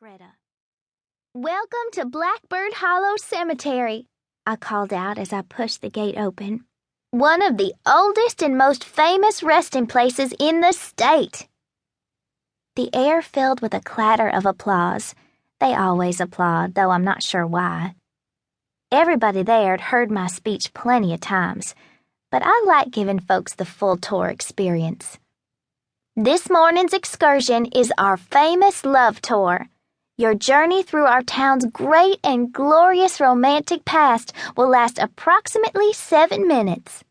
Greta. "Welcome to Blackbird Hollow Cemetery," I called out as I pushed the gate open. "One of the oldest and most famous resting places in the state." The air filled with a clatter of applause. They always applaud, though I'm not sure why. Everybody there had heard my speech plenty of times, but I like giving folks the full tour experience. This morning's excursion is our famous love tour. Your journey through our town's great and glorious romantic past will last approximately 7 minutes.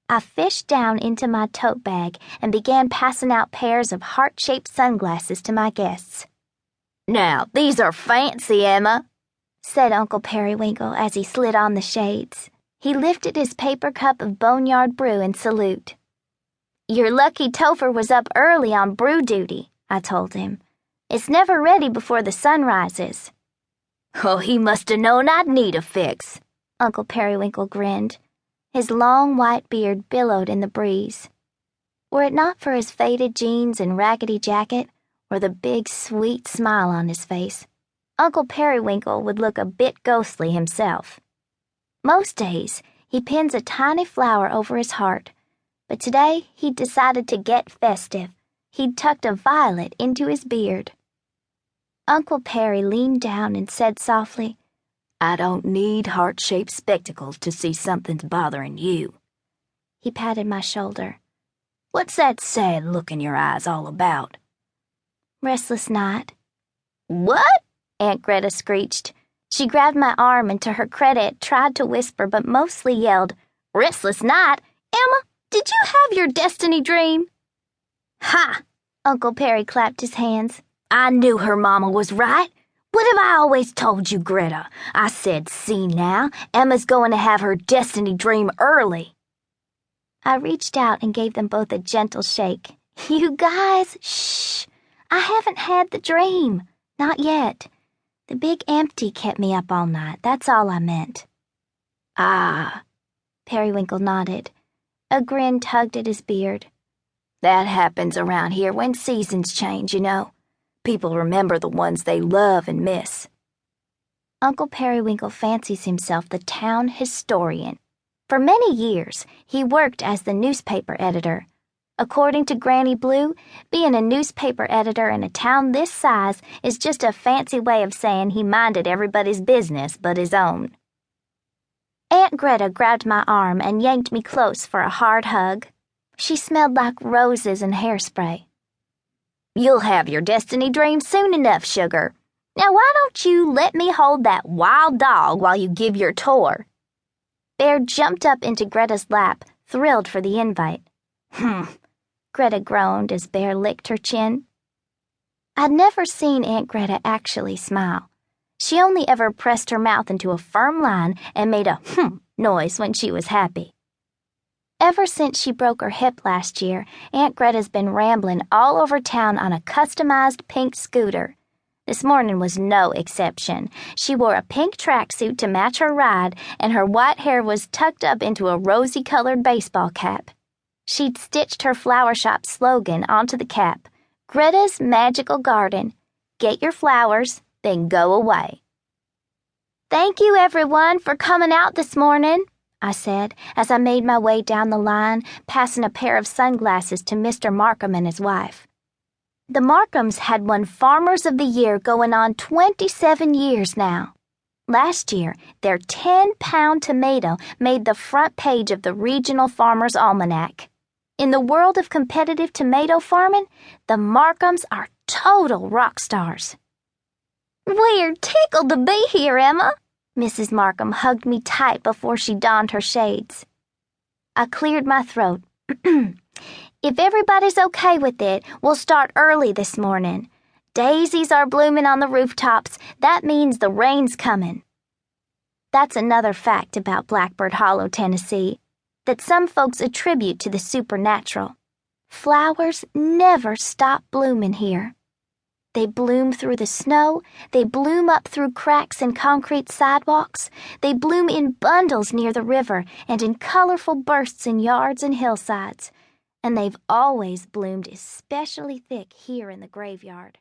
I fished down into my tote bag and began passing out pairs of heart-shaped sunglasses to my guests. "Now, these are fancy, Emma," said Uncle Periwinkle as he slid on the shades. He lifted his paper cup of boneyard brew in salute. "Your lucky Topher was up early on brew duty," I told him. "It's never ready before the sun rises." "Oh, he must have known I'd need a fix," Uncle Periwinkle grinned. His long white beard billowed in the breeze. Were it not for his faded jeans and raggedy jacket, or the big, sweet smile on his face, Uncle Periwinkle would look a bit ghostly himself. Most days, he pins a tiny flower over his heart, but today he'd decided to get festive. He'd tucked a violet into his beard. Uncle Perry leaned down and said softly, "I don't need heart-shaped spectacles to see something's bothering you." He patted my shoulder. "What's that sad look in your eyes all about?" "Restless night." "What?" Aunt Greta screeched. She grabbed my arm and to her credit tried to whisper but mostly yelled, "Restless night? Emma, did you have your destiny dream?" "Ha!" Uncle Perry clapped his hands. "I knew her mama was right. What have I always told you, Greta? I said, see now, Emma's going to have her destiny dream early." I reached out and gave them both a gentle shake. "You guys, shh! I haven't had the dream. Not yet. The big empty kept me up all night, that's all I meant." "Ah," Periwinkle nodded. A grin tugged at his beard. "That happens around here when seasons change, you know. People remember the ones they love and miss." Uncle Periwinkle fancies himself the town historian. For many years, he worked as the newspaper editor. According to Granny Blue, being a newspaper editor in a town this size is just a fancy way of saying he minded everybody's business but his own. Aunt Greta grabbed my arm and yanked me close for a hard hug. She smelled like roses and hairspray. "You'll have your destiny dream soon enough, sugar. Now why don't you let me hold that wild dog while you give your tour?" Bear jumped up into Greta's lap, thrilled for the invite. Greta groaned as Bear licked her chin. I'd never seen Aunt Greta actually smile. She only ever pressed her mouth into a firm line and made a noise when she was happy. Ever since she broke her hip last year, Aunt Greta's been rambling all over town on a customized pink scooter. This morning was no exception. She wore a pink tracksuit to match her ride, and her white hair was tucked up into a rosy-colored baseball cap. She'd stitched her flower shop slogan onto the cap, "Greta's Magical Garden. Get your flowers, then go away." "Thank you, everyone, for coming out this morning," I said as I made my way down the line, passing a pair of sunglasses to Mr. Markham and his wife. The Markhams had won Farmers of the Year going on 27 years now. Last year, their 10-pound tomato made the front page of the Regional Farmer's Almanac. In the world of competitive tomato farming, the Markhams are total rock stars. "We're tickled to be here, Emma." Mrs. Markham hugged me tight before she donned her shades. I cleared my throat. "If everybody's okay with it, we'll start early this morning. Daisies are blooming on the rooftops. That means the rain's coming." That's another fact about Blackbird Hollow, Tennessee, that some folks attribute to the supernatural. Flowers never stop blooming here. They bloom through the snow, they bloom up through cracks in concrete sidewalks, they bloom in bundles near the river and in colorful bursts in yards and hillsides, and they've always bloomed especially thick here in the graveyard.